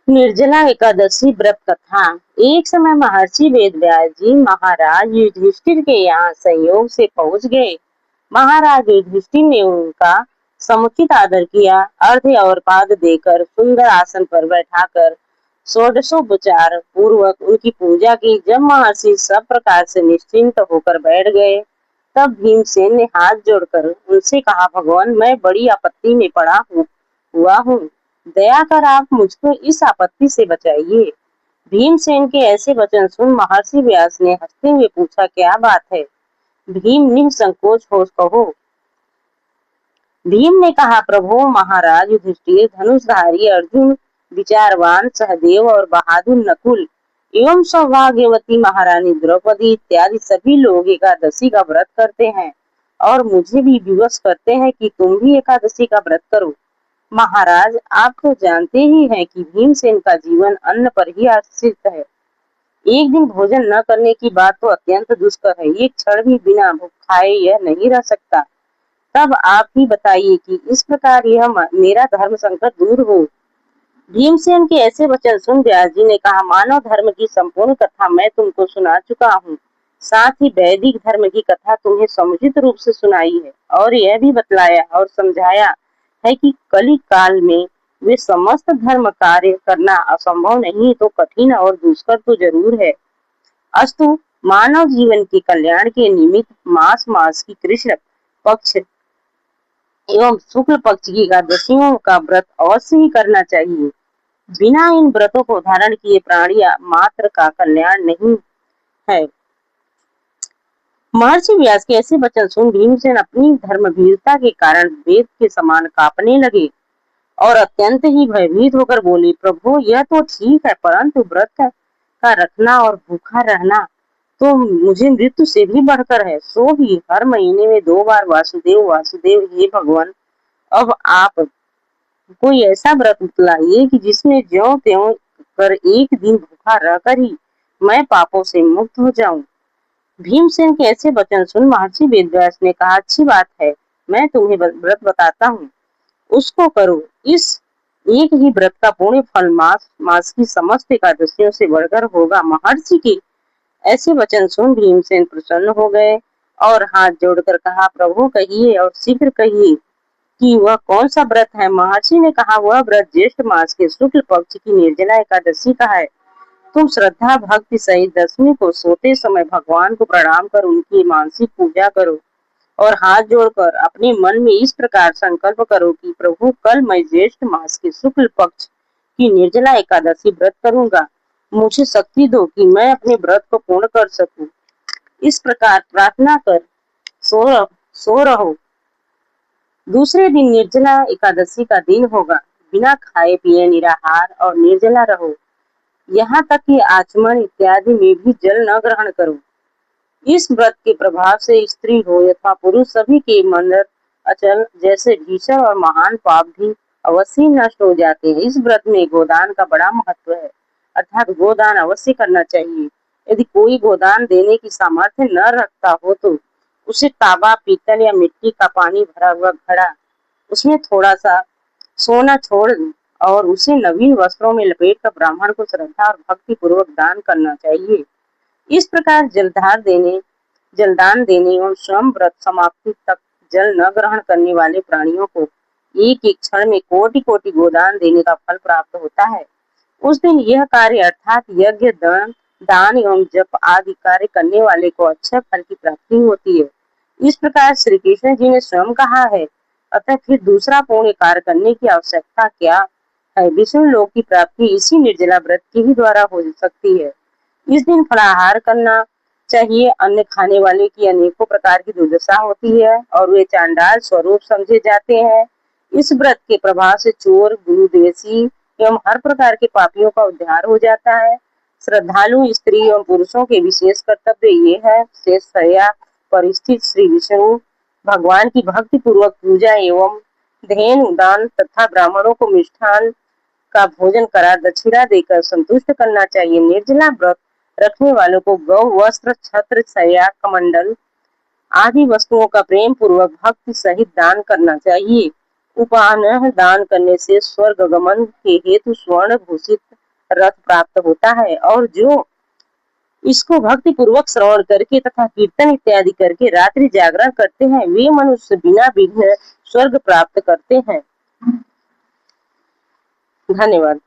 निर्जला एकादशी व्रत कथा। एक समय महर्षि वेदव्यास जी महाराज युधिष्ठिर के यहाँ संयोग से पहुंच गए। महाराज युधिष्ठिर ने उनका समुचित आदर किया। अर्घ्य और पाद देकर सुंदर आसन पर बैठाकर षोडशोपचार पूर्वक उनकी पूजा की। जब महर्षि सब प्रकार से निश्चिंत होकर बैठ गए, तब भीमसेन ने हाथ जोड़कर उनसे कहा, भगवान, मैं बड़ी आपत्ति में पड़ा हुआ हूँ। दया कर आप मुझको इस आपत्ति से बचाइए। भीमसेन के ऐसे वचन सुन महर्षि व्यास ने हंसते हुए पूछा, क्या बात है भीम, निसंकोच हो कहो। भीम ने कहा, प्रभु महाराज युधिष्ठिर, धनुषधारी अर्जुन, विचारवान सहदेव और बहादुर नकुल एवं सौभाग्यवती महारानी द्रौपदी इत्यादि सभी लोग एकादशी का व्रत करते हैं और मुझे भी विवश करते हैं कि तुम भी एकादशी का व्रत करो। महाराज, आप तो जानते ही हैं कि भीमसेन का जीवन अन्न पर ही आश्रित है। एक दिन भोजन न करने की बात तो अत्यंत दुष्कर है। एक क्षण भी बिना भूख खाए यह नहीं रह सकता। तब आप ही बताइए कि इस प्रकार यह मेरा धर्म संकट दूर हो। भीमसेन के ऐसे वचन सुन व्यास जी ने कहा, मानव धर्म की संपूर्ण कथा मैं तुमको सुना चुका हूँ। साथ ही वैदिक धर्म की कथा तुम्हें समुचित रूप से सुनाई है और यह भी बतलाया और समझाया है कि कली काल में वे समस्त धर्म कार्य करना असंभव नहीं तो कठिन और दुष्कर तो जरूर है। अस्तु, मानव जीवन के कल्याण के निमित्त मास मास की कृष्ण पक्ष एवं शुक्ल पक्ष की एकादशियों का व्रत अवश्य ही करना चाहिए। बिना इन व्रतों को धारण किए प्राणी मात्र का कल्याण नहीं है। महर्षि व्यास के ऐसे वचन सुन भीमसेन अपनी धर्मवीरता के कारण वेद के समान कांपने लगे और अत्यंत ही भयभीत होकर बोले, प्रभु, यह तो ठीक है, परंतु व्रत का रखना और भूखा रहना तो मुझे मृत्यु से भी बढ़कर है। सो भी हर महीने में 2 बार वासुदेव वासुदेव हे भगवान, अब आप कोई ऐसा व्रत बतलाइए कि जिसमें ज्यों त्यों कर एक दिन भूखा रहकर ही मैं पापों से मुक्त हो जाऊं। भीमसेन के ऐसे वचन सुन महर्षि वेदव्यास ने कहा, अच्छी बात है, मैं तुम्हें व्रत बताता हूँ, उसको करो। इस एक ही व्रत का पुण्य फल मास मास की समस्त एकादशियों से बढ़कर होगा। महर्षि के ऐसे वचन सुन भीमसेन प्रसन्न हो गए और हाथ जोड़कर कहा, प्रभु कहिए और शीघ्र कहिए कि वह कौन सा व्रत है। महर्षि ने कहा, वह व्रत ज्येष्ठ मास के शुक्ल पक्ष की निर्जला एकादशी का है। तुम श्रद्धा भक्ति सहित दशमी को सोते समय भगवान को प्रणाम कर उनकी मानसिक पूजा करो और हाथ जोड़कर अपने मन में इस प्रकार संकल्प करो कि प्रभु, कल मैं ज्येष्ठ मास के शुक्ल पक्ष की निर्जला एकादशी व्रत करूंगा। मुझे शक्ति दो कि मैं अपने व्रत को पूर्ण कर सकूं। इस प्रकार प्रार्थना कर सो रहो। दूसरे दिन निर्जला एकादशी का दिन होगा। बिना खाए पिए निराहार और निर्जला रहो। यहाँ तक कि आचमन इत्यादि में भी जल न ग्रहण करो। इस व्रत के प्रभाव से स्त्री हो अथवा पुरुष सभी के मन अचल जैसे भीषण और महान पाप भी अवश्य नष्ट हो जाते हैं। इस व्रत में गोदान का बड़ा महत्व है, अर्थात गोदान अवश्य करना चाहिए। यदि कोई गोदान देने की सामर्थ्य न रखता हो तो उसे तांबा, पीतल या मिट्टी का पानी भरा हुआ घड़ा, उसमें थोड़ा सा सोना छोड़ और उसे नवीन वस्त्रों में लपेट कर ब्राह्मण को श्रद्धा और भक्ति पूर्वक दान करना चाहिए। इस प्रकार जलदान देने एवं स्वयं व्रत समाप्ति तक जल न ग्रहण करने वाले प्राणियों को एक एक क्षण में कोटि कोटि गोदान देने का फल प्राप्त होता है। उस दिन यह कार्य अर्थात यज्ञ, दान एवं जप आदि कार्य करने वाले को अच्छे फल की प्राप्ति होती है। इस प्रकार श्री कृष्ण जी ने स्वयं कहा है। अतः फिर दूसरा पुण्य कार्य करने की आवश्यकता क्या है। विष्णु लोक की प्राप्ति इसी निर्जला व्रत के ही द्वारा हो सकती है। इस दिन फलाहार करना चाहिए। अन्न खाने वाले की अनेकों प्रकार की दुर्दशा होती है और वे चांडाल स्वरूप समझे जाते हैं। इस व्रत के प्रभाव से चोर, गुरुदेशी एवं हर प्रकार के पापियों का उद्धार हो जाता है। श्रद्धालु स्त्री एवं पुरुषों के विशेष कर्तव्य ये है, शेष शय्या पर स्थित श्री विष्णु भगवान की भक्ति पूर्वक पूजा एवं धेनु दान तथा ब्राह्मणों को मिष्ठान का भोजन करा दक्षिणा देकर संतुष्ट करना चाहिए। निर्जला व्रत रखने वालों को गौ, वस्त्र, छत्र, शय्या, कमंडल आदि वस्तुओं का प्रेम पूर्वक भक्ति सहित दान करना चाहिए। उपान दान करने से स्वर्ग गमन के हेतु स्वर्ण भूषित रथ प्राप्त होता है। और जो इसको भक्ति पूर्वक श्रवण करके तथा कीर्तन इत्यादि करके रात्रि जागरण करते हैं, वे मनुष्य बिना विघ्न स्वर्ग प्राप्त करते हैं। धन्यवाद।